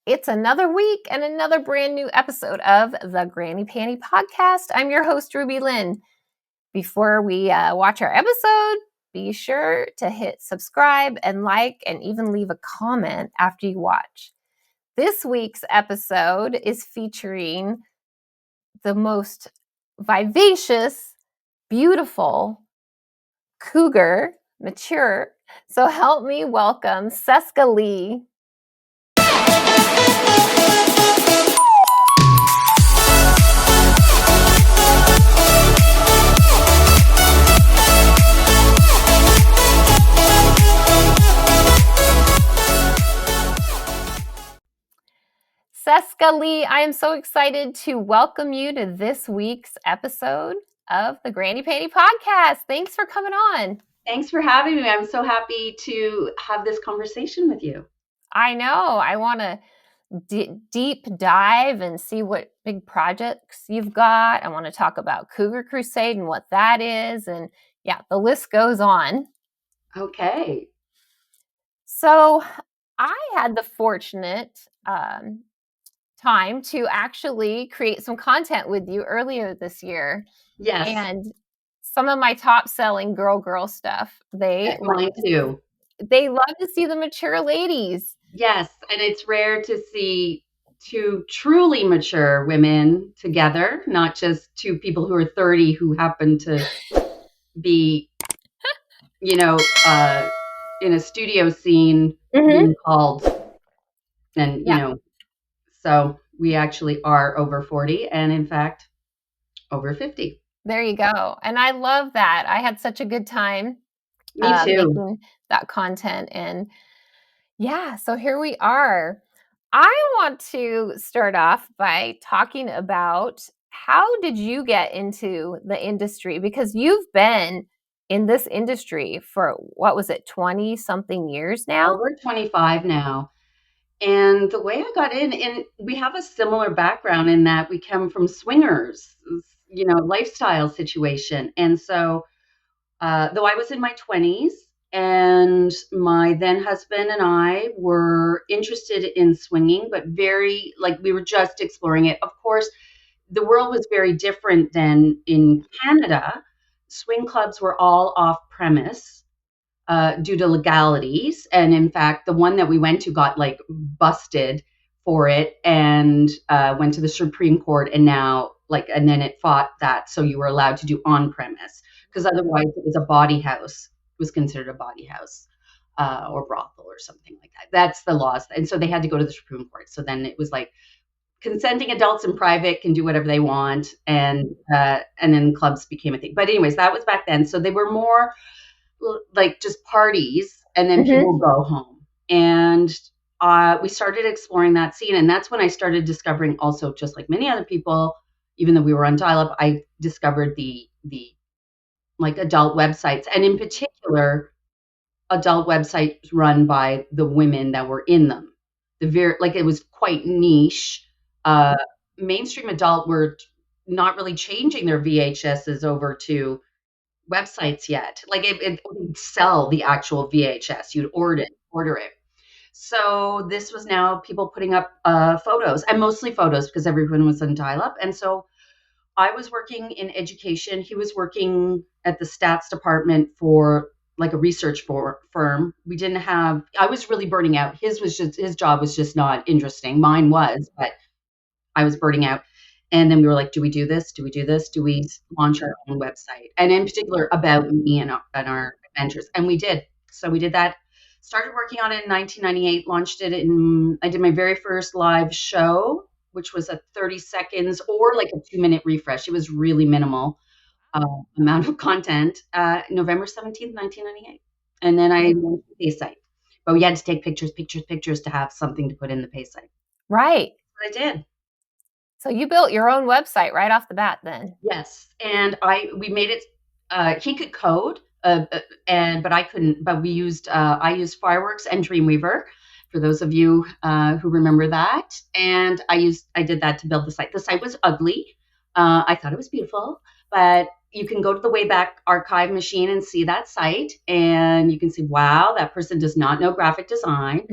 It's another week and another brand new episode of the Granny Panty Podcast. I'm your host, RubyLynne. Before we watch our episode, be sure to hit subscribe and like and even leave a comment after you watch. This week's episode is featuring the most vivacious, beautiful, cougar, mature. So help me welcome Seska Lee. Seska Lee, I am so excited to welcome you to this week's episode of the Granny Panty Podcast. Thanks for coming on. Thanks for having me. I'm so happy to have this conversation with you. I know. I want to deep dive and see what big projects you've got. I want to talk about Cougar Crusade and what that is. And yeah, the list goes on. Okay. So I had the fortunate time to actually create some content with you earlier this year. Yes. And some of my top selling girl stuff, mine too. They love to see the mature ladies. Yes. And it's rare to see two truly mature women together, not just two people who are 30 who happen to be, in a studio scene being called. And, so we actually are over 40 and in fact, over 50. There you go. And I love that. I had such a good time. Me too. Making that content. And yeah, so here we are. I want to start off by talking about how did you get into the industry? Because you've been in this industry for, 20 something years now? Over 25 now. And the way I got in, and we have a similar background in that we come from swingers, lifestyle situation. And so, though I was in my 20s and my then husband and I were interested in swinging, but we were just exploring it. Of course, the world was very different than in Canada. Swing clubs were all off premise. Due to legalities. And in fact, the one that we went to got busted for it and went to the Supreme Court and then it fought that. So you were allowed to do on premise because otherwise it was a body house. It was considered a body house or brothel or something like that. That's the laws. And so they had to go to the Supreme Court. So then it was consenting adults in private can do whatever they want. And then clubs became a thing. But anyways, that was back then. So they were more just parties and then people would go home. And we started exploring that scene. And that's when I started discovering also, just like many other people, even though we were on dial-up, I discovered the adult websites. And in particular, adult websites run by the women that were in them. It was quite niche. Mainstream adult were not really changing their VHSs over to websites yet. It would sell the actual VHS. You'd order it. So this was now people putting up photos, and mostly photos because everyone was on dial-up. And so I was working in education. He was working at the stats department for a research firm. I was really burning out. His job was just not interesting. Mine was, but I was burning out. And then we were like, do we do this? Do we do this? Do we launch our own website? And in particular about me and our adventures. And we did. So we did that. Started working on it in 1998, launched it I did my very first live show, which was a 30 seconds or a 2-minute refresh. It was really minimal amount of content, November 17th, 1998. And then I launched the pay site. But we had to take pictures to have something to put in the pay site. Right. I did. So you built your own website right off the bat then? Yes. And we made it, he could code, but I couldn't, but I used Fireworks and Dreamweaver for those of you who remember that. And I did that to build the site. The site was ugly. I thought it was beautiful, but you can go to the Wayback Archive machine and see that site, and you can see, wow, that person does not know graphic design.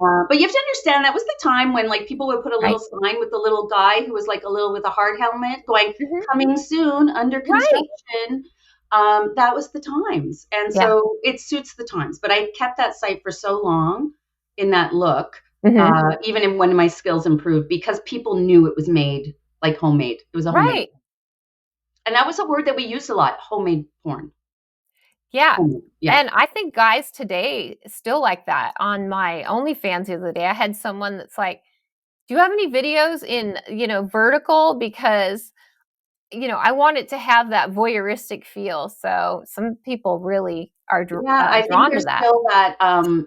But you have to understand that was the time when like people would put a little Right. sign with the little guy who was like a little with a hard helmet going, Mhm. coming soon, under Right. construction. That was the times. And Yeah. so it suits the times. But I kept that site for so long in that look, Mhm. even when my skills improved, because people knew it was made like homemade. It was a homemade. Right. And that was a word that we used a lot, homemade porn. Yeah. Homemade. Yeah. And I think guys today still like that. On my OnlyFans the other day, I had someone that's like, "Do you have any videos in, vertical? Because, I want it to have that voyeuristic feel." So some people really are Yeah, I think drawn to there's that. still that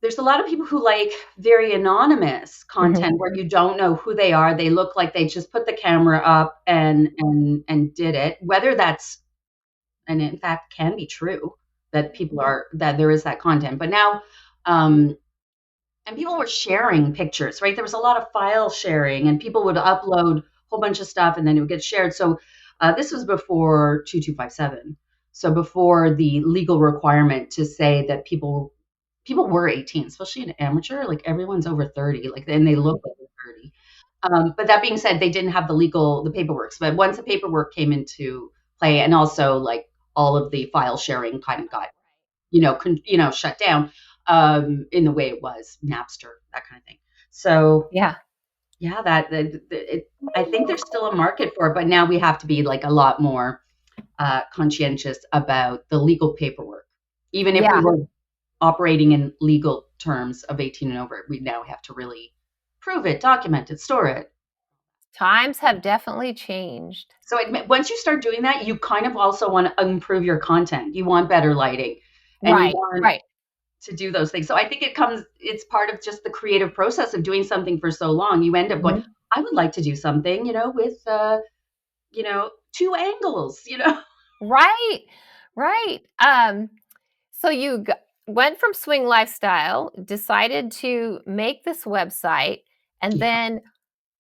there's a lot of people who like very anonymous Mhm. content where you don't know who they are. They look like they just put the camera up and did it. Whether that's and in fact can be true that people are that there is that content. But now um and people were sharing pictures, right? There was a lot of file sharing and people would upload a whole bunch of stuff and then it would get shared. So this was before 2257. So before the legal requirement to say that people were 18, especially an amateur, like everyone's over 30, like, and they look like they're 30. But that being said, they didn't have the paperwork. But once the paperwork came into play, and also like all of the file sharing kind of got, shut down in the way it was Napster, that kind of thing. So Yeah. yeah, I think there's still a market for it, but now we have to be like a lot more conscientious about the legal paperwork. Even if we Yeah. were operating in legal terms of 18 and over, we now have to really prove it, document it, store it. Times have definitely changed. So once you start doing that, you kind of also want to improve your content. You want better lighting and you Right. want Right. to do those things. So I think it's part of just the creative process of doing something for so long. You end up going, Mhm. I would like to do something, with, two angles, Right. Right. So you went from swing lifestyle, decided to make this website, and Yeah. then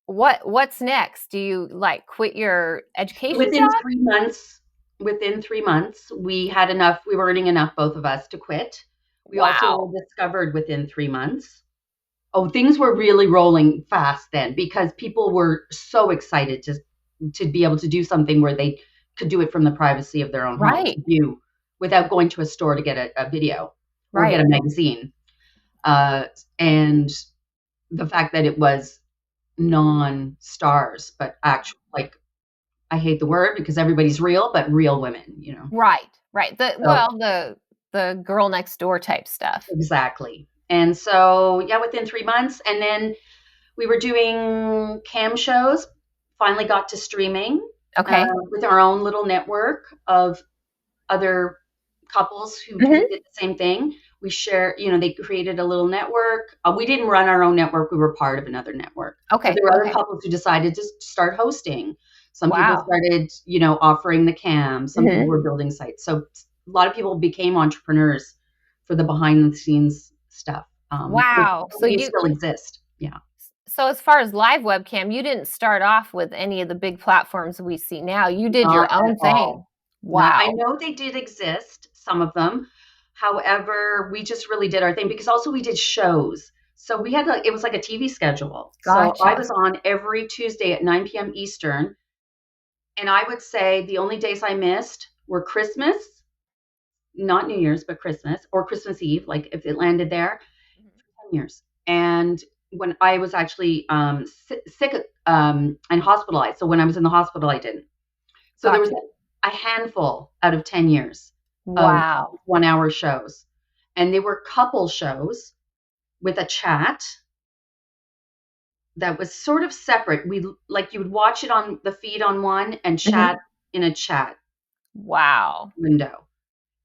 what's next? Do you like quit your education Within job? 3 months, within 3 months, we had enough, we were earning enough, both of us, to quit. We also Wow. were discovered within 3 months. Oh, things were really rolling fast then because people were so excited to be able to do something where they could do it from the privacy of their own home, Right. to view without going to a store to get a video or get Right. a magazine. Uh, and the fact that it was non-stars, but actual, like, I hate the word because everybody's real, but real women. Right. Right. The So well, the girl next door type stuff. exactly. And so, yeah, within 3 months, and then we were doing cam shows, finally got to streaming Okay. with our own little network of other couples who Mhm. did the same thing. We share, they created a little network. We didn't run our own network, we were part of another network. But Okay. there were other Okay. couples who decided to start hosting. Some people Wow. started, offering the cam. Some people Mhm. were building sites. So a lot of people became entrepreneurs for the behind the scenes stuff, which Wow. So we still exist. Yeah. as far as live webcam, you didn't start off with any of the big platforms we see now. You did Not your at own thing. all. Not I Wow. know they did exist, some of them. However, we just really did our thing because also we did shows. So we had it was like a TV schedule. So I Gotcha. was on every Tuesday at 9 p.m. Eastern. And I would say the only days I missed were Christmas, not New Year's, but Christmas, or Christmas Eve, like if it landed there, 10 years. And when I was actually sick and hospitalized. So when I was in the hospital, I didn't. So there was Gotcha. a handful out of 10 years of Wow. 1 hour shows. And they were couple shows with a chat that was sort of separate. You would watch it on the feed on one and Mhm. chat in a chat Wow. window.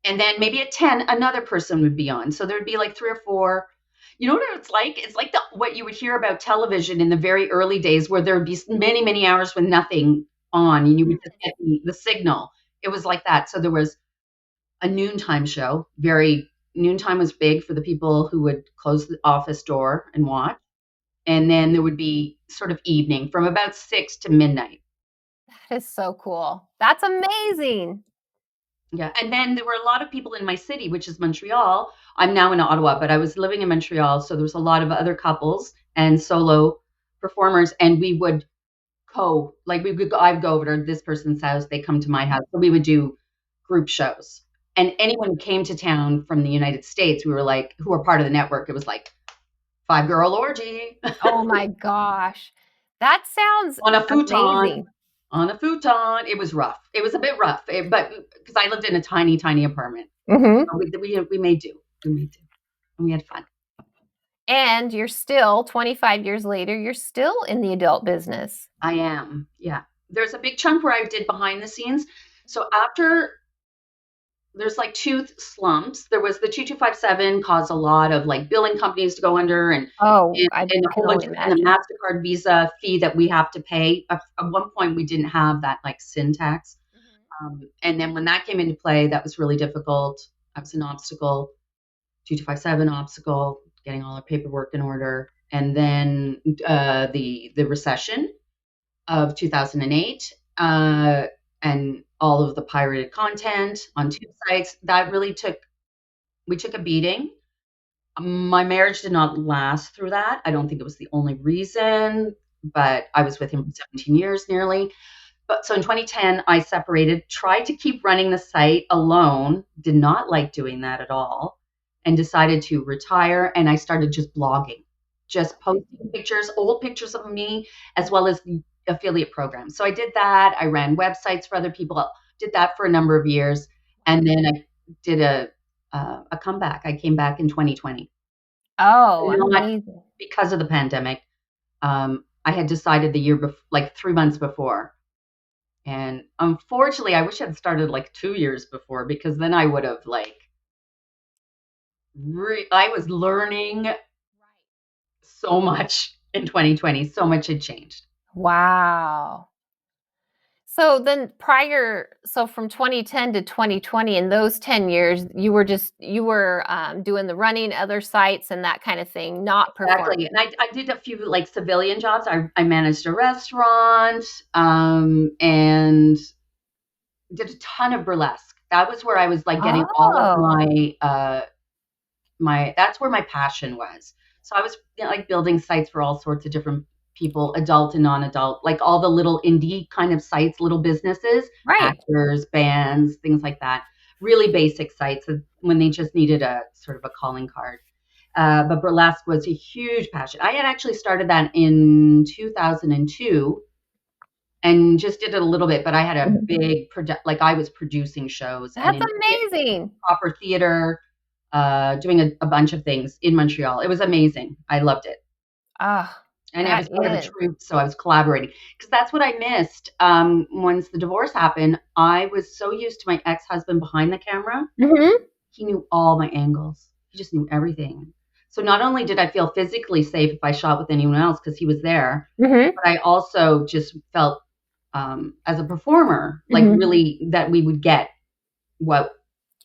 And then maybe at 10, another person would be on. So there'd be like three or four. You know what it's like? It's like what you would hear about television in the very early days where there would be many, many hours with nothing on and you would just get the signal. It was like that. So there was a noontime show. Noontime was big for the people who would close the office door and watch. And then there would be sort of evening from about 6 to midnight. That is so cool. That's amazing. Yeah. And then there were a lot of people in my city, which is Montreal. I'm now in Ottawa, but I was living in Montreal. So there was a lot of other couples and solo performers. And we would I would go over to this person's house. They come to my house. So we would do group shows. And anyone who came to town from the United States, we were like, who were part of the network, it was like 5-girl orgy Oh my gosh. That sounds on a futon. amazing. On a futon. It was rough. It was a bit rough, but because I lived in a tiny, tiny apartment. Mm-hmm. We made do. We made do. And we had fun. And you're still 25 years later, you're still in the adult business. I am. Yeah. There's a big chunk where I did behind the scenes. So after there's like two slumps. There was the 2257 caused a lot of like billing companies to go under and Oh, I and a can whole bunch only of and the imagine. MasterCard Visa fee that we have to pay. At one point we didn't have that like sin tax. And then when that came into play, that was really difficult. That was an obstacle, 2257 obstacle, getting all our paperwork in order. And then the recession of 2008 and all of the pirated content on tube sites, that really we took a beating. My marriage did not last through that. I don't think it was the only reason, but I was with him for 17 years nearly. But so in 2010, I separated, tried to keep running the site alone, did not like doing that at all, and decided to retire. And I started just blogging, just posting pictures, old pictures of me, as well as the affiliate programs. So I did that. I ran websites for other people, did that for a number of years. And then I did a comeback. I came back in 2020. Oh, Not amazing. because of the pandemic. I had decided the year before, like 3 months before. And unfortunately, I wish I had started like 2 years before because then I would have like, I was learning so much in 2020. So much had changed. Wow. So then so from 2010 to 2020, in those 10 years, you were doing the running other sites and that kind of thing, not Exactly. performing. And I did a few like civilian jobs. I managed a restaurant and did a ton of burlesque. That was where I was like getting all of Oh, my that's where my passion was. So I was like building sites for all sorts of different people, adult and non-adult, like all the little indie kind of sites, little businesses, right. actors, bands, things like that. Really basic sites when they just needed a sort of a calling card. But burlesque was a huge passion. I had actually started that in 2002 and just did it a little bit, but I had a big like I was producing shows and That's in amazing. proper theater, doing a bunch of things in Montreal. It was amazing. I loved it. Ah, And I that was part of a is. troupe, so I was collaborating because that's what I missed. Once the divorce happened, I was so used to my ex-husband behind the camera. Mm-hmm. He knew all my angles. He just knew everything. So not only did I feel physically safe if I shot with anyone else because he was there, Mm-hmm. but I also just felt as a performer, like Mm-hmm. really that we would get what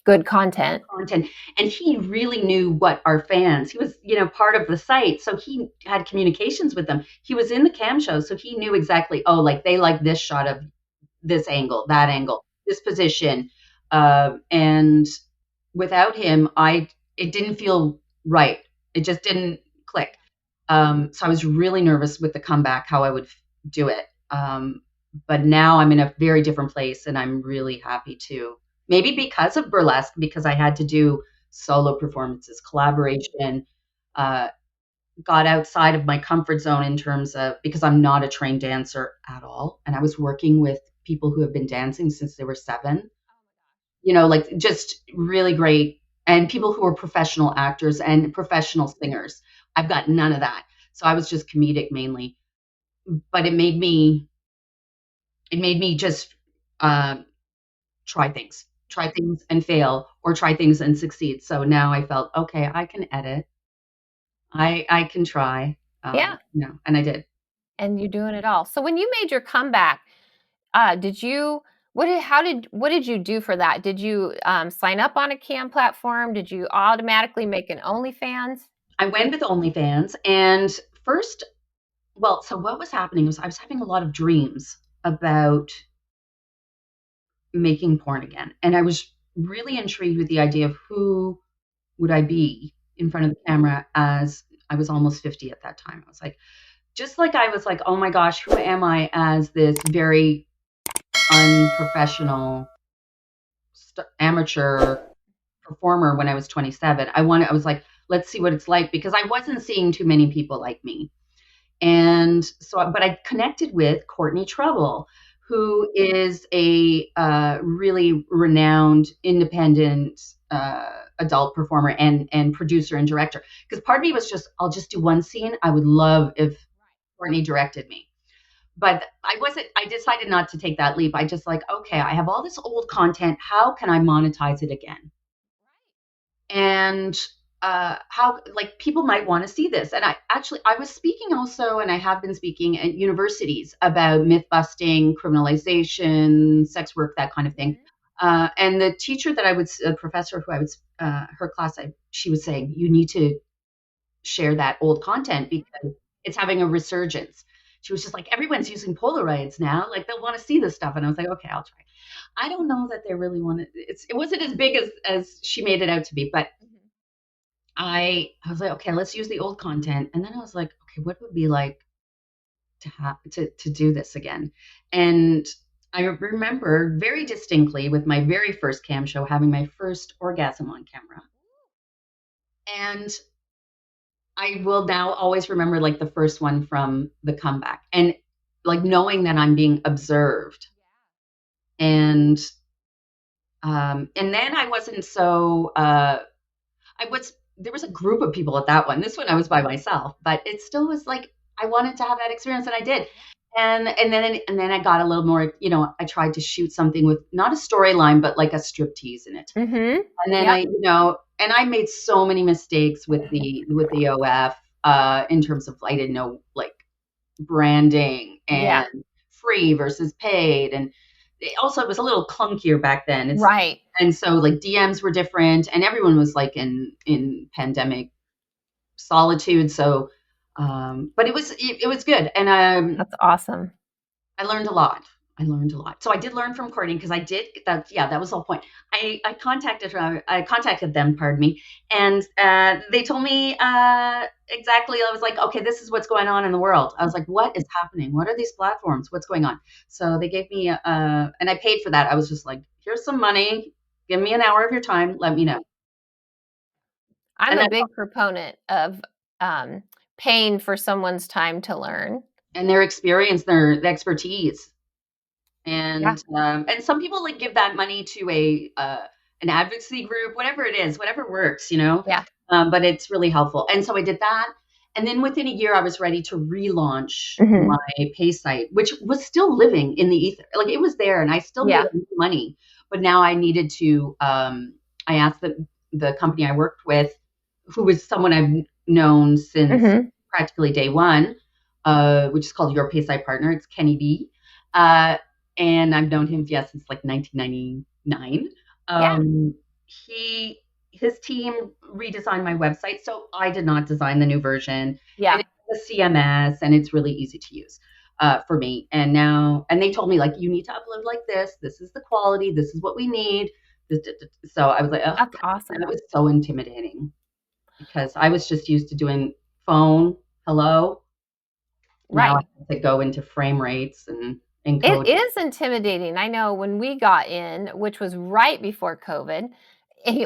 Good content. content. And he really knew what our fans, he was, part of the site. So he had communications with them. He was in the cam show. So he knew exactly, oh, like they like this shot of this angle, that angle, this position. And without him, it didn't feel right. It just didn't click. So I was really nervous with the comeback, how I would do it. But now I'm in a very different place and I'm really happy to. Maybe because of burlesque, because I had to do solo performances, collaboration, uh, got outside of my comfort zone in terms of because I'm not a trained dancer at all. And I was working with people who have been dancing since they were 7, like just really great. And people who are professional actors and professional singers. I've got none of that. So I was just comedic mainly. But it made me just uh, try things and fail, or try things and succeed. So now I felt okay. I can edit. I can try. Yeah. And I did. And you're doing it all. So when you made your comeback, did you what did you do for that? Did you sign up on a cam platform? Did you automatically make an OnlyFans? I went with OnlyFans, and first, well, so what was happening was I was having a lot of dreams about making porn again. And I was really intrigued with the idea of who would I be in front of the camera, as I was almost 50 at that time. I was like, just like I was like, oh my gosh, who am I as this very unprofessional amateur performer when I was 27. I was like, let's see what it's like, because I wasn't seeing too many people like me. And so, but I connected with Courtney Trouble, who is a really renowned independent adult performer and producer and director. Because part of me was just, I'll just do one scene. I would love if Courtney directed me. But I decided not to take that leap. I just like, okay, I have all this old content. How can I monetize it again? And how, like, people might want to see this. And I was speaking also, and I have been speaking at universities about myth busting, criminalization, sex work, that kind of thing. And the teacher that professor who I would, her class, she was saying, you need to share that old content because it's having a resurgence. She was just like, everyone's using Polaroids now. Like, they'll want to see this stuff. And I was like, okay, I'll try. I don't know that they really wanted it wasn't as big as she made it out to be, but I was like, okay, let's use the old content. And then I was like, okay, what would it be like to do this again? And I remember very distinctly with my very first cam show having my first orgasm on camera. And I will now always remember like the first one from the comeback, and like knowing that I'm being observed. And then I wasn't so there was a group of people at that one. This one I was by myself, but it still was like I wanted to have that experience, and I did. And then I got a little more, I tried to shoot something with not a storyline, but like a striptease in it. Mm-hmm. And then and I made so many mistakes with the OF in terms of I didn't know like branding and free versus paid, and it was a little clunkier back then. Right. And so like DMs were different, and everyone was like in pandemic solitude. So, but it was good, and that's awesome. I learned a lot. So I did learn from Courtney, because I did that. Yeah, that was the whole point. I contacted them, pardon me, and they told me exactly. I was like, okay, this is what's going on in the world. I was like, what is happening? What are these platforms? What's going on? So they gave me, and I paid for that. I was just like, here's some money. Give me an hour of your time. Let me know. I'm a big proponent of paying for someone's time to learn. And their experience, their expertise. And some people like give that money to an advocacy group, whatever it is, whatever works, Yeah. But it's really helpful. And so I did that. And then within a year, I was ready to relaunch my pay site, which was still living in the ether. Like, it was there, and I still made money. But now I needed to, I asked the company I worked with, who was someone I've known since practically day one, which is called Your Pay Site Partner. It's Kenny B. And I've known him, since like 1999. His team redesigned my website, so I did not design the new version. Yeah. And it's a CMS, and it's really easy to use for me. And they told me, like, you need to upload like this. This is the quality. This is what we need. So I was like, oh, that's awesome. That was so intimidating, because I was just used to doing phone, hello. Right. Now I have to go into frame rates and it is intimidating. I know when we got in, which was right before COVID,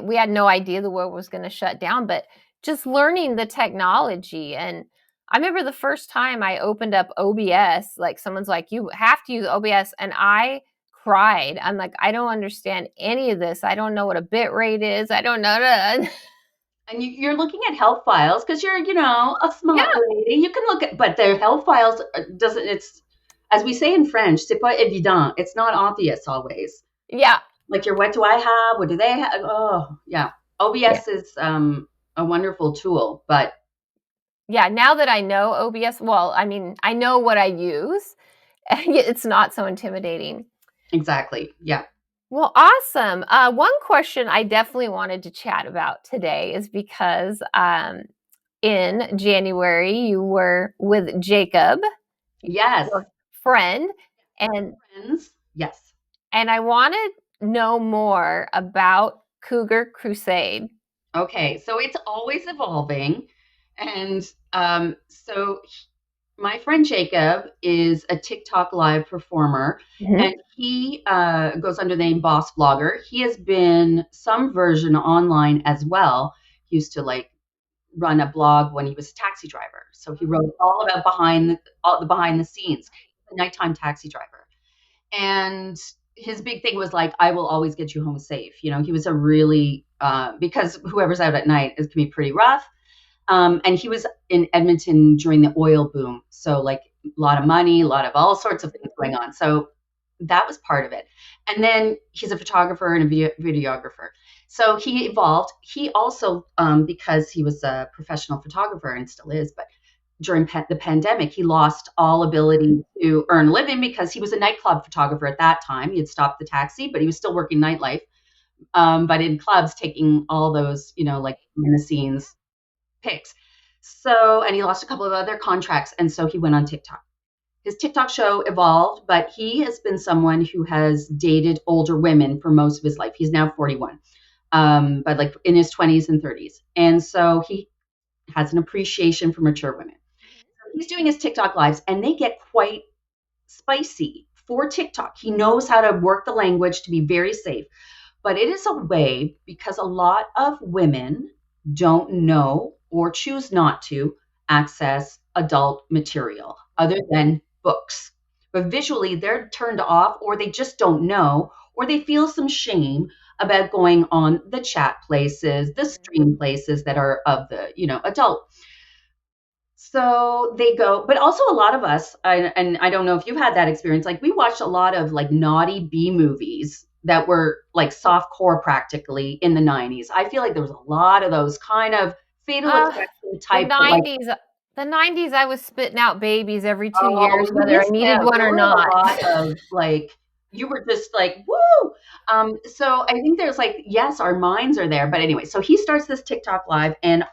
we had no idea the world was going to shut down, but just learning the technology. And I remember the first time I opened up OBS, like someone's like, you have to use OBS. And I cried. I'm like, I don't understand any of this. I don't know what a bit rate is. I don't know. And you're looking at help files because you're, a smart lady. You can look at, but the help files it's, as we say in French, c'est pas évident. It's not obvious always. Yeah. Like, what do I have? What do they have? Oh, yeah. OBS is a wonderful tool, but. Yeah, now that I know OBS, well, I mean, I know what I use. It's not so intimidating. Exactly. Yeah. Well, awesome. One question I definitely wanted to chat about today is because in January you were with Jacob. Yes. Your friend. And friends. Yes. And I want to know more about Cougar Crusade. Okay, so it's always evolving. And so my friend Jacob is a TikTok live performer, and Mm-hmm. he goes under the name Boss Vlogger. He has been some version online as well. He used to like run a blog when he was a taxi driver. So he wrote all about all the behind the scenes, a nighttime taxi driver. And his big thing was like, I will always get you home safe. You know, he was a really because whoever's out at night is can be pretty rough. And he was in Edmonton during the oil boom. So, like, a lot of money, a lot of all sorts of things going on. So, that was part of it. And then he's a photographer and a videographer. So, he evolved. He also, because he was a professional photographer and still is, but during the pandemic, he lost all ability to earn a living because he was a nightclub photographer at that time. He had stopped the taxi, but he was still working nightlife. But in clubs, taking all those, you know, like in the scenes pics. So, and he lost a couple of other contracts. And so he went on TikTok. His TikTok show evolved, but he has been someone who has dated older women for most of his life. He's now 41, but like in his 20s and 30s. And so he has an appreciation for mature women. He's doing his TikTok lives, and they get quite spicy for TikTok. He knows how to work the language to be very safe. But it is a way because a lot of women don't know or choose not to access adult material other than books. But visually, they're turned off, or they just don't know, or they feel some shame about going on the chat places, the stream places that are of the, you know, adult. So they go, but also a lot of us, and I don't know if you've had that experience, like we watched a lot of like naughty B movies that were like soft core practically in the 90s. I feel like there was a lot of those kind of Fatal Uh, Attraction the type, but like, 90s. The 90s, I was spitting out babies every 2 years, oh, you whether I missed needed out. one There or were a not. lot of like, you were just like, woo. So I think there's like, yes, our minds are there. But anyway, so he starts this TikTok live, and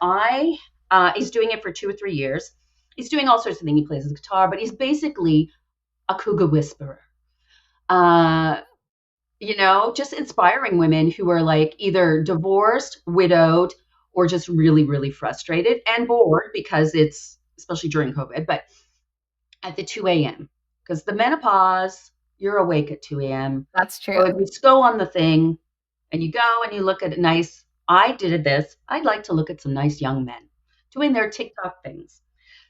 he's doing it for 2 or 3 years. He's doing all sorts of things. He plays his guitar, but he's basically a cougar whisperer. Uh, you know, just inspiring women who are like either divorced, widowed, or just really, really frustrated and bored because it's especially during COVID, but at the 2 a.m. because the menopause, you're awake at 2 a.m. That's So if true. you just go on the thing and you go and you look at a nice, I did this, I'd like to look at some nice young men doing their TikTok things.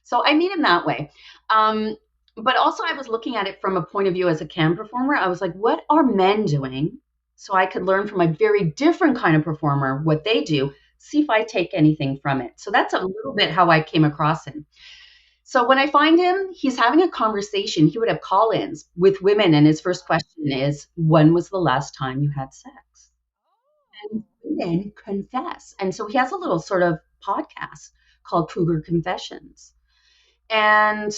So I meet him that way. Um, but also, I was looking at it from a point of view as a cam performer. I was like, what are men doing? So I could learn from a very different kind of performer what they do, see if I take anything from it. So that's a little bit how I came across him. So when I find him, he's having a conversation. He would have call ins with women. And his first question is, when was the last time you had sex? And women confess. And so he has a little sort of podcast called Cougar Confessions. And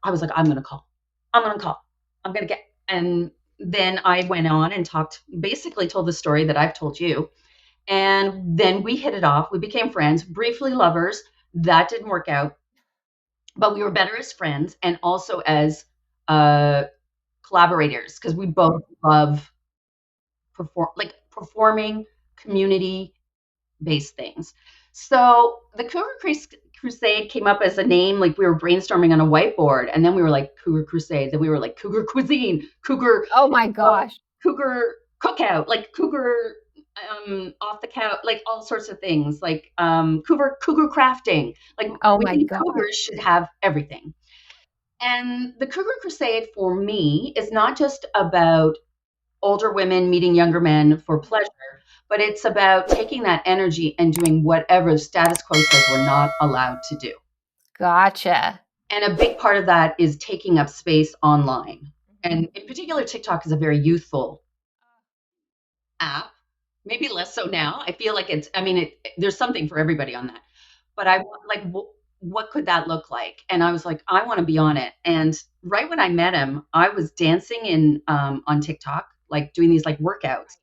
I was like, I'm going to call. I'm going to call. I'm going to get. And then I went on and talked, basically told the story that I've told you. And then we hit it off. We became friends, briefly lovers. That didn't work out, but we were better as friends and also as uh, collaborators because we both love performing community based things. So the Crusade came up as a name, like we were brainstorming on a whiteboard, and then we were like Cougar Crusade, then we were like Cougar Cuisine, Oh my uh, gosh. Cougar Cookout, like Cougar off the couch, like all sorts of things, like Cougar Crafting. Like Oh we my think gosh. cougars should have everything. And the Cougar Crusade for me is not just about older women meeting younger men for pleasure, but it's about taking that energy and doing whatever the status quo says we're not allowed to do. Gotcha. And a big part of that is taking up space online. And in particular, TikTok is a very youthful app. Maybe less so now. I feel like there's something for everybody on that. But I want, like, what could that look like? And I was like, I want to be on it. And right when I met him, I was dancing on TikTok, like doing these like workouts.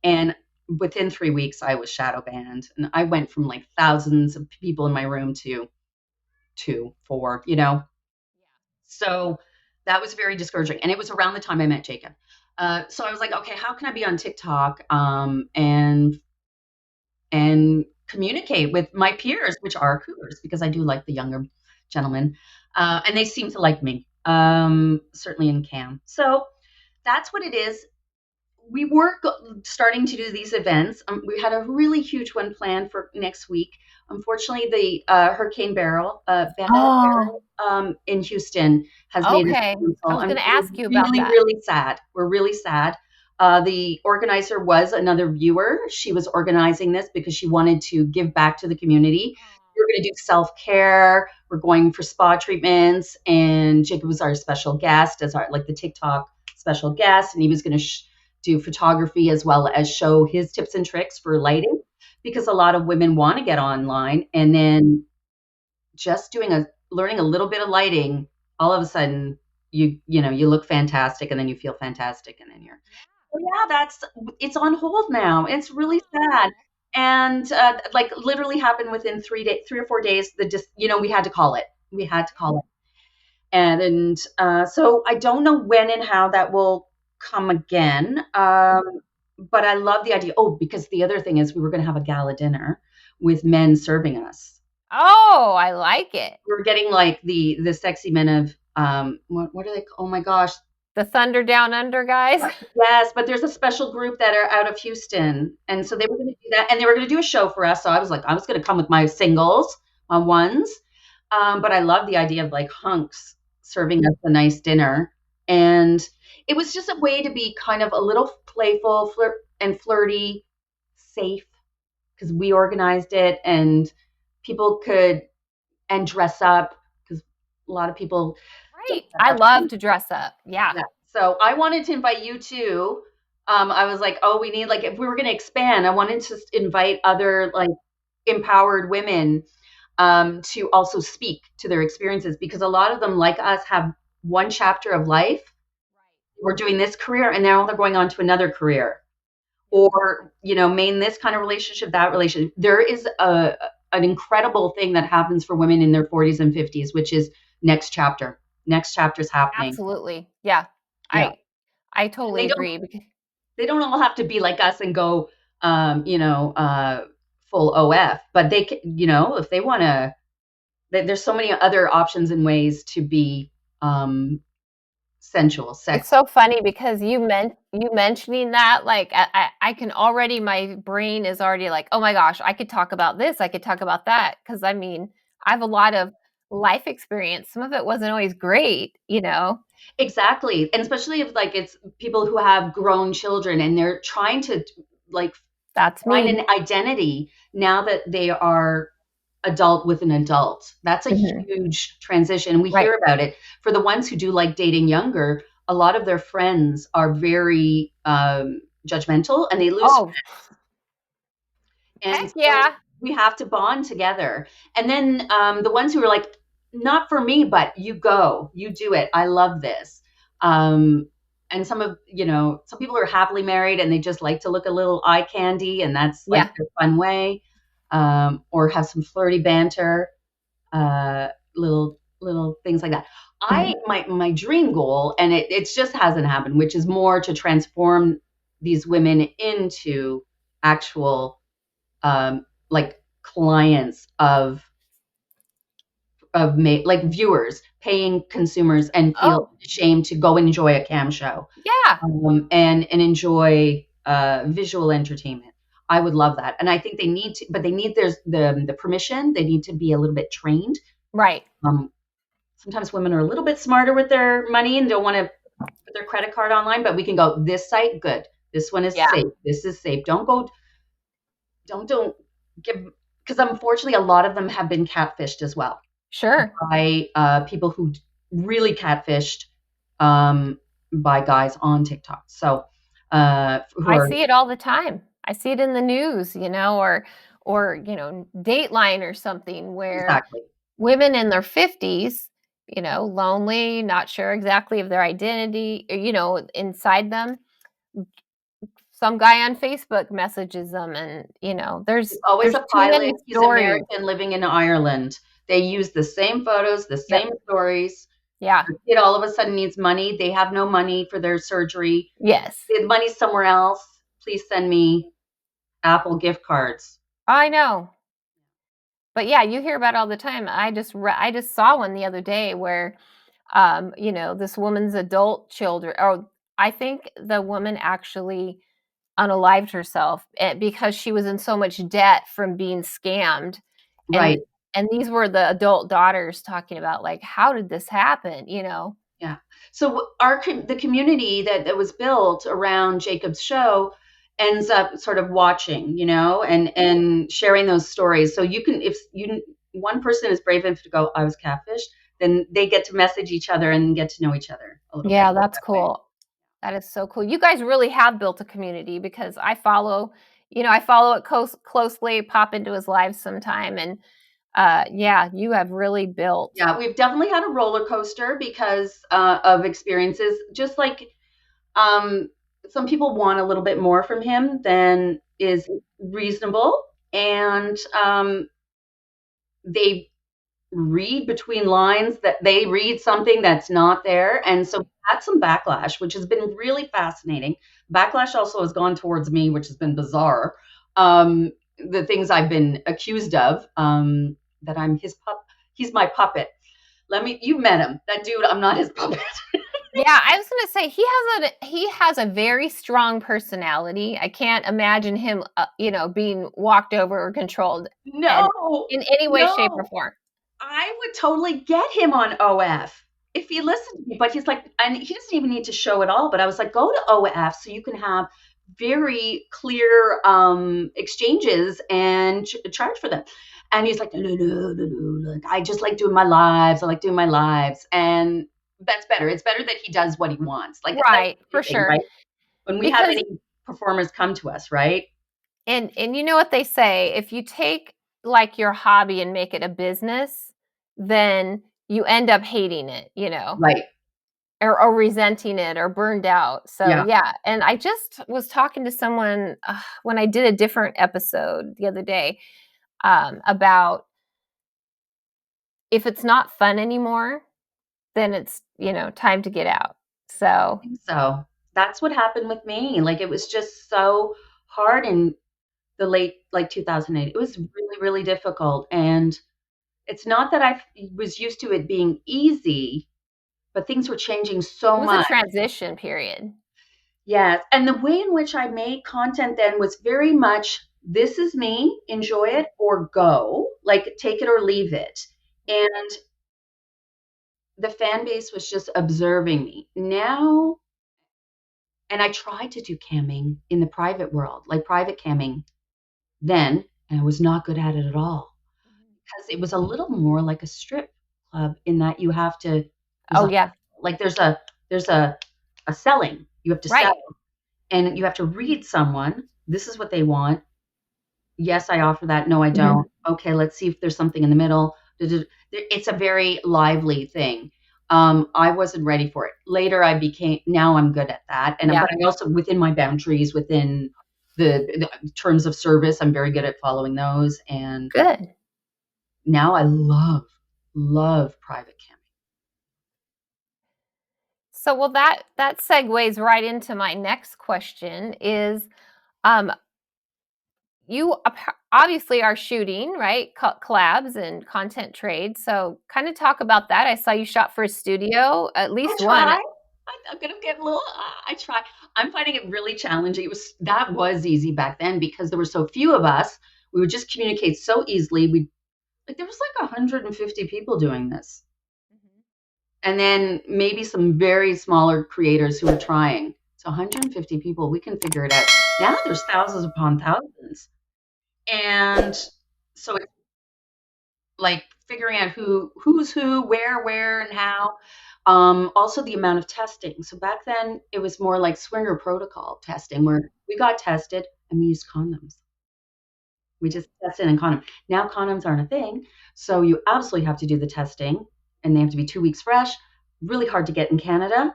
And within 3 weeks, I was shadow banned, and I went from like thousands of people in my room to 2, 4. So that was very discouraging. And it was around the time I met Jacob. So I was like, okay, how can I be on TikTok and communicate with my peers, which are cougars, because I do like the younger gentlemen, and they seem to like me, certainly in Cam. So that's what it is. We were starting to do these events. We had a really huge one planned for next week. Unfortunately, the Hurricane Oh, Barrel in Houston has made us okay. I cancel. was going to We're ask you about really, that. really sad. We're really sad. The organizer was another viewer. She was organizing this because she wanted to give back to the community. We are going to do self care. We're going for spa treatments, and Jacob was our special guest as our like the TikTok special guest, and he was going to do photography as well as show his tips and tricks for lighting, because a lot of women want to get online, and then just learning a little bit of lighting, all of a sudden you look fantastic, and then you feel fantastic, and then you're yeah, that's it's on hold now. It's really sad. And like literally happened within 3 or 4 days. We had to call it. We had to call it. And so I don't know when and how that will come again. But I love the idea. Oh, because the other thing is we were going to have a gala dinner with men serving us. Oh, I like it. We're getting like the sexy men of what are they? Oh my gosh. The Thunder Down Under guys. Yes, but there's a special group that are out of Houston, and so they were going to do that, and they were going to do a show for us. So I was like, I was going to come with my singles, my ones, but I love the idea of like hunks serving us a nice dinner, and it was just a way to be kind of a little playful, flirty, safe, because we organized it, and people could and dress up because a lot of people don't Right. dress I up. love to dress up. Yeah. Yeah. So I wanted to invite you too. I was like, oh, we need like if we were going to expand, I wanted to invite other like empowered women to also speak to their experiences, because a lot of them, like us, have one chapter of life. We're doing this career, and now they're going on to another career, or main this kind of relationship, that relationship. There is an incredible thing that happens for women in their 40s and 50s, which is next chapter. Next chapter is happening. Absolutely. Yeah. Yeah. I And totally agree. they don't all have to be like us and go, full OF, but they can, if they want to, there's so many other options and ways to be sensual, It's sex. so funny because you mentioning that, like I can already, my brain is already like, oh my gosh, I could talk about this, I could talk about that, because I mean, I have a lot of life experience. Some of it wasn't always great. Exactly. And especially if like it's people who have grown children and they're trying to like That's find me. an identity now that they are adult with an adult. That's a Hmm. huge transition. We Right. hear about it. For the ones who do like dating younger, a lot of their friends are very judgmental, and they lose. Oh, And heck so yeah. we have to bond together. And then the ones who are like, not for me, but you go, you do it. I love this. And some people are happily married and they just like to look a little eye candy, and that's like Yeah. their fun way, or have some flirty banter, little things like that. Hmm. My dream goal, and it just hasn't happened, which is more to transform these women into actual like clients like viewers, paying consumers, and feel Oh, ashamed to go enjoy a cam show, yeah. and enjoy visual entertainment. I would love that, and I think they need to, but they need there's the permission. They need to be a little bit trained. Right. Um, Sometimes women are a little bit smarter with their money and don't want to put their credit card online, but we can go this site, good. This one is Yeah. safe. This is safe. Don't give, because unfortunately a lot of them have been catfished as well Sure. by people who really catfished um, by guys on TikTok. So who I are see it all the time. I see it in the news, or Dateline or something, where exactly women in their 50s, lonely, not sure exactly of their identity, inside them. Some guy on Facebook messages them, and it's there's always there's a too many pilot. He's stories. American living in Ireland. They use the same photos, the Yep. same stories. Yeah. It all of a sudden needs money. They have no money for their surgery. Yes. They have money somewhere else. Please send me Apple gift cards. I know. But yeah, you hear about it all the time. I just saw one the other day where this woman's adult children, or I think the woman actually unalived herself because she was in so much debt from being scammed. And Right. these were the adult daughters talking about, like, how did this happen, Yeah. So the community that was built around Jacob's show ends up sort of watching, and sharing those stories. So you can, if you one person is brave enough to go, I was catfished, then they get to message each other and get to know each other a little bit Yeah, that's that way. cool. That is so cool. You guys really have built a community, because I follow it closely, pop into his live sometime, and yeah, you have really built. Yeah, we've definitely had a roller coaster because of experiences. Just like um, some people want a little bit more from him than is reasonable, and they read between lines that they read something that's not there. And so we had some backlash, which has been really fascinating. Backlash also has gone towards me, which has been bizarre. The things I've been accused of, that I'm he's my puppet. You met him. That dude, I'm not his puppet. Yeah, I was gonna say he has a very strong personality. I can't imagine him, being walked over or controlled, and No, in any way, shape, or no. form. I would totally get him on OF if he listened to me, but he's like, and he doesn't even need to show it all. But I was like, go to OF so you can have very clear exchanges and charge for them. And he's like, no. Like, I just like doing my lives. I like doing my lives, and that's better. It's better that he does what he wants. Like that's Right, the for thing, sure. right? When we have Because any performers come to us, right? and you know what they say, if you take, like, your hobby and make it a business, then you end up hating it, Right. or resenting it or burned out. So Yeah. yeah, and I just was talking to someone when I did a different episode the other day, about, if it's not fun anymore, then it's, time to get out. So, Think so. That's what happened with me. Like it was just so hard in the late like 2008. It was really, really difficult. And it's not that was used to it being easy, but things were changing it so was a much. transition period. Yes. And the way in which I made content then was very much this is me, enjoy it or go, like take it or leave it. And the fan base was just observing me. Now, and I tried to do camming in the private world, like private camming then, and I was not good at it at all because it was a little more like a strip club in that you have to there's Oh a yeah, like there's a selling. You have to sell right. and you have to read someone. This is what they want. Yes, I offer that. No, I Mhm. don't. Okay, let's see if there's something in the middle. It's a very lively thing. I wasn't ready for it. Later, now I'm good at that. Yeah, But I also, within my boundaries, within the terms of service, I'm very good at following those. And good. now I love private camping. So, well, that segues right into my next question is, um, you obviously are shooting, right? Collabs and content trade. So, kind of talk about that. I saw you shot for a studio, at I least one. try. I'm gonna get a little. I try. I'm finding it really challenging. That was easy back then because there were so few of us. We would just communicate so easily. There was like 150 people doing this, Mhm. and then maybe some very smaller creators who were trying. So 150 people, we can figure it out. Now there's thousands upon thousands, and so it's like figuring out who's who, where, and how. Also, the amount of testing. So back then, it was more like swinger protocol testing, where we got tested and we used condoms. We just tested in condom. Now condoms aren't a thing, so you absolutely have to do the testing, and they have to be 2 weeks fresh. Really hard to get in Canada.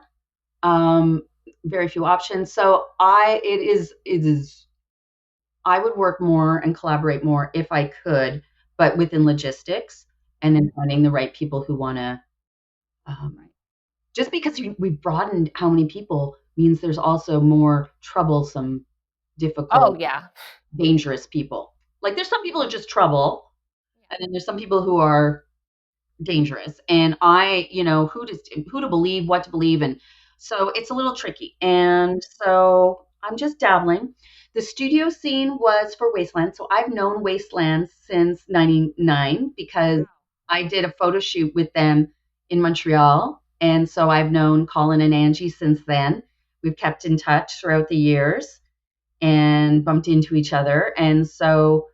Um, Very few options. So it is. I would work more and collaborate more if I could, but within logistics and then finding the right people who want to just because we've broadened how many people means there's also more troublesome, Oh difficult, yeah. dangerous people. Like there's some people who are just trouble, Yeah. and then there's some people who are dangerous. And I, who to believe, what to believe, and so it's a little tricky. And so I'm just dabbling. The studio scene was for Wasteland, so I've known Wasteland since '99 because I did a photo shoot with them in Montreal, and so I've known Colin and Angie since then. We've kept in touch throughout the years and bumped into each other, and so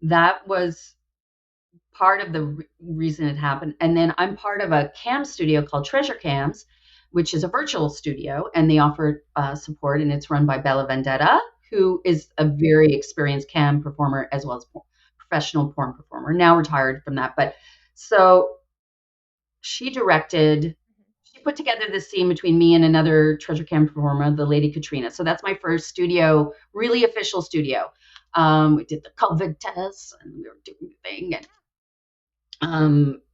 that was part of the reason it happened. And then I'm part of a cam studio called Treasure Cams, which is a virtual studio, and they offer support, and it's run by Bella Vendetta, who is a very experienced cam performer as well as professional porn performer, now retired from that. But so she directed, she put together this scene between me and another Treasure Cam performer, the Lady Katrina. So that's my first studio, really official studio. We did the COVID tests and we were doing the thing, and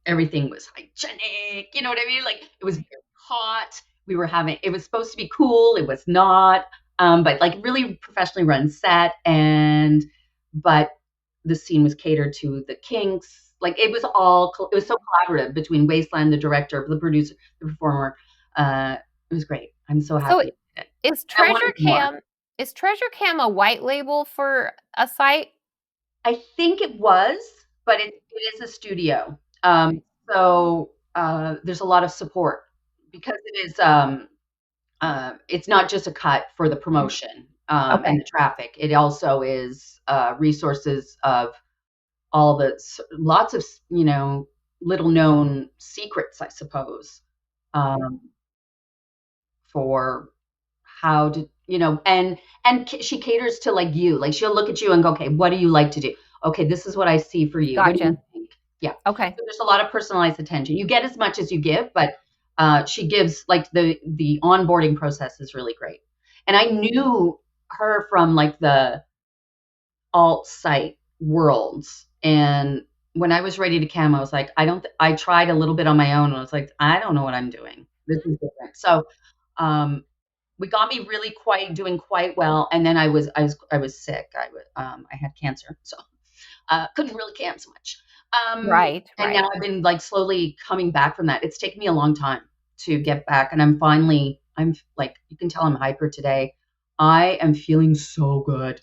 everything was hygienic, you know what I mean? Like it was very hot. We were having, it was supposed to be cool, it was not, but like really professionally run set. And but the scene was catered to the kinks. Like it was all, it was so collaborative between Wasteland, the director, the producer, the performer. It was great. I'm so So happy. is I want to Treasure do more. Cam is Treasure Cam a white label for a site? I think it was, but it is a studio. Okay. So there's a lot of support because it's not just a cut for the Mhm. promotion and Okay. the traffic. It also is resources of all the lots of little known secrets, I suppose, um, for how to and she caters to like you, like she'll look at you and go, okay, what do you like to do? Okay, this is what I see for you, what do you Gotcha. think? Yeah, Okay. so there's a lot of personalized attention. You get as much as you give, but she gives, like, the onboarding process is really great. And I knew her from like the alt site worlds, and when I was ready to cam, I was like, I tried a little bit on my own, and I was like, I don't know what I'm doing, this is different. So um we got me really quite doing quite well, and then I was sick. I had cancer, so couldn't really camp so much. Right, And now right. I've been like slowly coming back from that. It's taken me a long time to get back, and I'm like, you can tell I'm hyper today. I am feeling so good.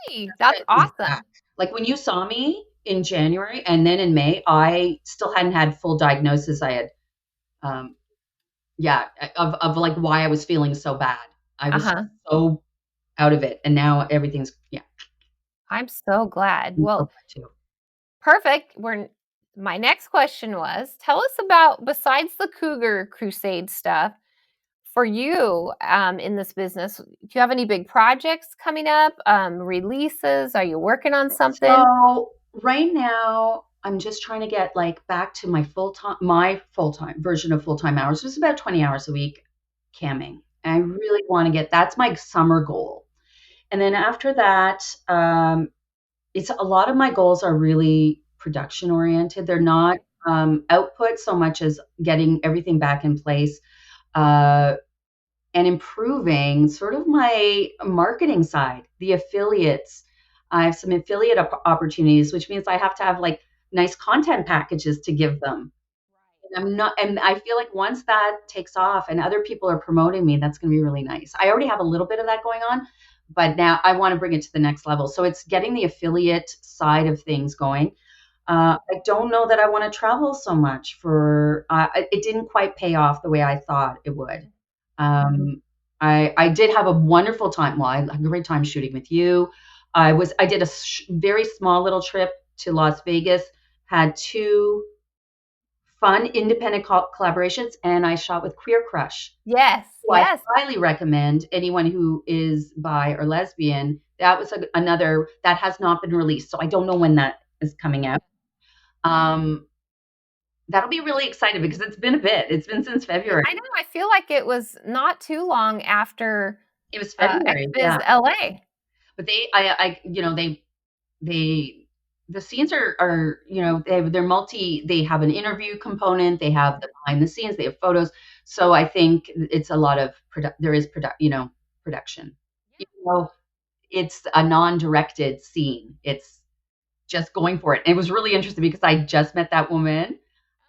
Hey, that's Is back. awesome. Like when you saw me in January and then in May, I still hadn't had full diagnosis. I had um, yeah, of like why I was feeling so bad. I was Uh-huh. so out of it, and now everything's, yeah, I'm so glad. I'm so Well, glad too. perfect. My next question was, tell us about, besides the Cougar Crusade stuff, for you in this business, do you have any big projects coming up? Releases? Are you working on something? So right now, I'm just trying to get like back to my full time version of full time hours, just about 20 hours a week camming. And I really want to get, that's my summer goal. And then after that, it's a lot of my goals are really production oriented. They're not output so much as getting everything back in place. Uh, and improving sort of my marketing side, the affiliates. I have some affiliate opportunities, which means I have to have like nice content packages to give them. And and I feel like once that takes off and other people are promoting me, that's going to be really nice. I already have a little bit of that going on, but now I want to bring it to the next level. So it's getting the affiliate side of things going. I don't know that I want to travel so much it didn't quite pay off the way I thought it would. Um, I did have a wonderful time. Well, I had a great time shooting with you. I did a very small little trip to Las Vegas, had two fun independent collaborations, and I shot with Queer Crush, Yes, who I yes. highly recommend anyone who is bi or lesbian. That was another that has not been released, so I don't know when that is coming out. Um, that'll be really exciting because it's been a bit. It's been since February. I know. I feel like it was not too long after It was February, XBiz yeah. LA. But they, I, they the scenes are they have an interview component, they have the behind the scenes, they have photos. So I think it's a lot of there is production. Even though it's a non-directed scene, it's just going for it. And it was really interesting because I just met that woman.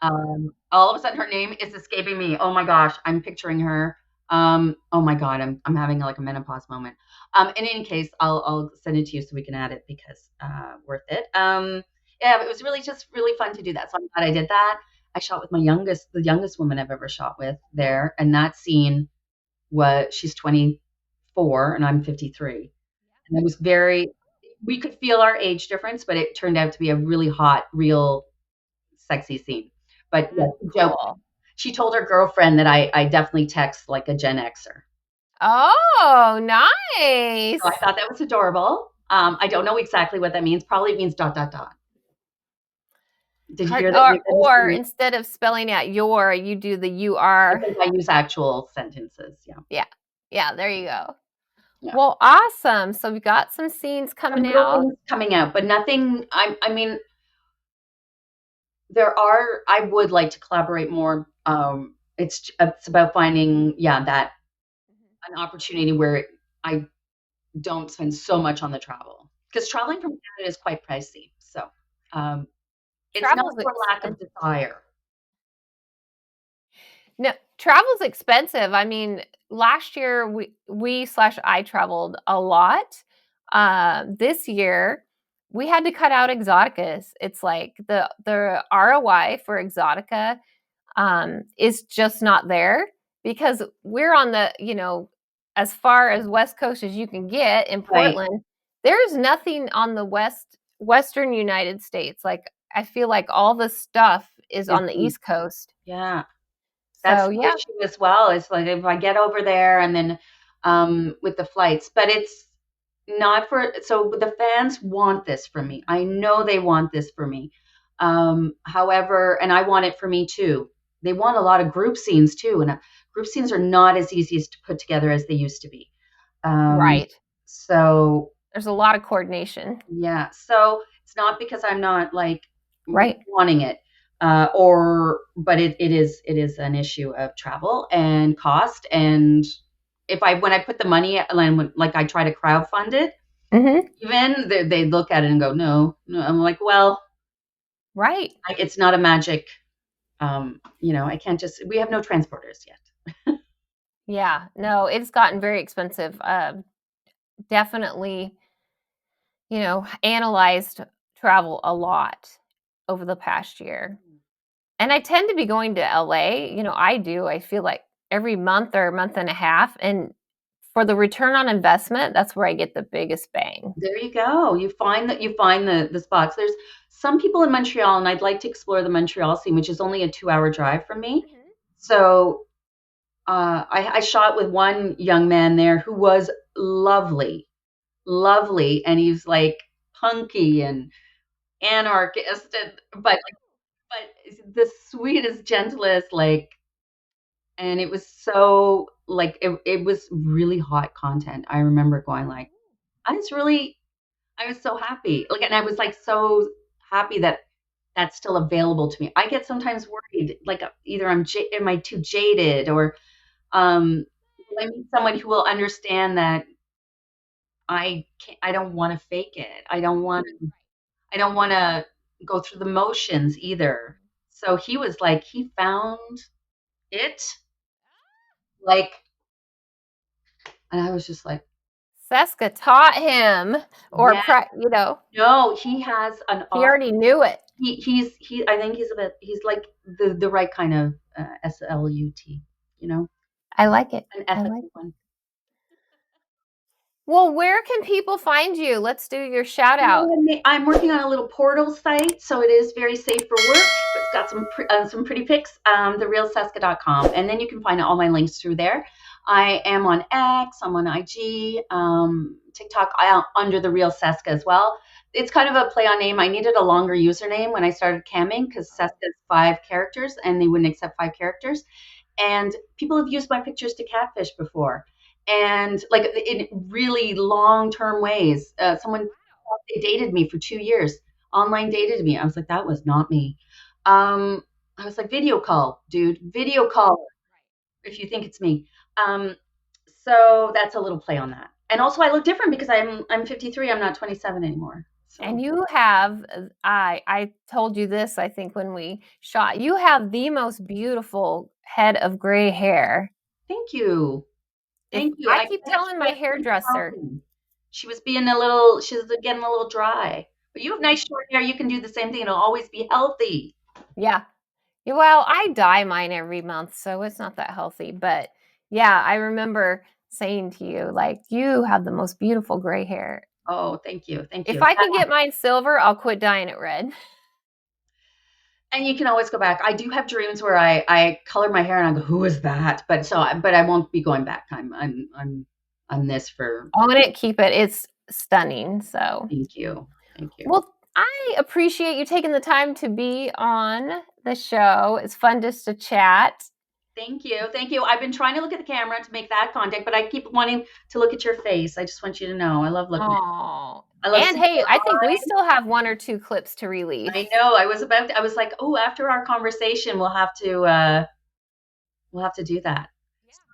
All of a sudden, her name is escaping me. Oh my gosh, I'm picturing her. Oh my god, I'm having like a menopause moment. In any case, I'll send it to you so we can add it because worth it. Yeah, it was really just really fun to do that. So I'm glad I did that. I shot with the youngest woman I've ever shot with there, and that scene was she's 24 and I'm 53, and it was very. We could feel our age difference, but it turned out to be a really hot, real, sexy scene. But yeah, she joked. Cool. She told her girlfriend that I definitely text like a Gen Xer. Oh, So nice. I thought that was adorable. I don't know exactly what that means. Probably it means dot dot dot. Did you hear that? Or instead of spelling out your, you do the you I are. think I use actual sentences. Yeah. Yeah. Yeah, there you go. Yeah. Well, awesome. So we got some scenes Some coming little out. things coming out, but nothing. I mean, there are. I would like to collaborate more. It's about finding that an opportunity where I don't spend so much on the travel because traveling from Canada is quite pricey. So um, it's not Travel's for lack of expensive. desire. No, travel's expensive. I mean, last year we slash I traveled a lot. This year we had to cut out exoticas. It's like the ROI for exotica is just not there because we're on the, as far as West Coast as you can get in Right. Portland. There's nothing on the Western United States. Like I feel like all the stuff is Is on the the East Coast. Yeah. That's So the yeah. issue as well. It's like if I get over there and then with the flights, but it's not for. So the fans want this from me. I know they want this for me. However, and I want it for me too. They want a lot of group scenes too, and group scenes are not as easy to put together as they used to be. Um, Right. so There's a lot of coordination. yeah, so it's not because I'm not like Right. wanting it, but it is an issue of travel and cost. And if I when I put the money, like I try to crowdfund it, Mhm. even they look at it and go, no, no. I'm like, well, Right. it's not a magic. I can't just. We have no transporters yet. Yeah. No, it's gotten very expensive. Definitely, analyzed travel a lot over the past year. And I tend to be going to LA. I do. I feel like every month or a month and a half. And for the return on investment, that's where I get the biggest bang. There you go. You find the spots. There's some people in Montreal, and I'd like to explore the Montreal scene, which is only a 2-hour drive from me. Mhm. So I shot with one young man there who was lovely, lovely, and he's like punky and anarchist, but the sweetest, gentlest, like, and it was so like it was really hot content. I remember going like, I was so happy, like, and I was like so happy that that's still available to me. I get sometimes worried, like either am I too jaded or will I meet someone who will understand that I don't want to fake it. I don't want to go through the motions either. So he found it, like, and I was just like, Seska taught him, or, yeah, no, he has an he off. already knew it. I think he's like the right kind of SLUT, you know, I like it. an I like ethical it. one. Well, where can people find you? Let's do your shout out. I'm working on a little portal site, so it is very safe for work. It's got some pretty pics. TheRealSeska.com, and then you can find all my links through there. I am on X. I'm on IG, TikTok. Under the Real Seska as well. It's kind of a play on name. I needed a longer username when I started camming because Seska is 5 characters, and they wouldn't accept 5 characters. And people have used my pictures to catfish before, and like in really long term ways. Someone, they dated me for 2 years online dated me. I was like, that was not me. I was like, video call, dude, video call if you think it's me. Um, so that's a little play on that. And also I look different because I'm 53, I'm not 27 anymore. And So you have, I told you this, I think, when we shot, you have the most beautiful head of gray hair. thank you. If Thank you. I I keep guess telling my hairdresser, she was she was getting a little dry. But you have nice short hair. You can do the same thing. It'll always be healthy. yeah. Well, I dye mine every month, so it's not that healthy. But yeah, I remember saying to you, like, you have the most beautiful gray hair. Oh, thank you. Thank If you. I could get mine silver, I'll quit dyeing it red. And you can always go back. I do have dreams where I color my hair and I go, who is that? But I won't be going back. I'm this for. Own it, keep it. It's stunning. So, Thank you. Thank you. well, I appreciate you taking the time to be on the show. It's fun just to chat. Thank you. Thank you. I've been trying to look at the camera to make that contact, but I keep wanting to look at your face. I just want you to know I love looking at you. Oh, I love and seeing hey, your I think we eyes. still have 1 or 2 clips to release. I know. I was like, oh, after our conversation, we'll have to do that.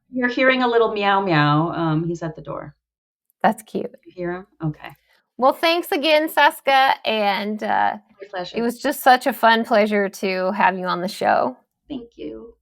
You're hearing a little meow meow. He's at the door. That's cute. You hear him? Okay. Well, thanks again, Seska, and My pleasure. it was just such a fun pleasure to have you on the show. Thank you.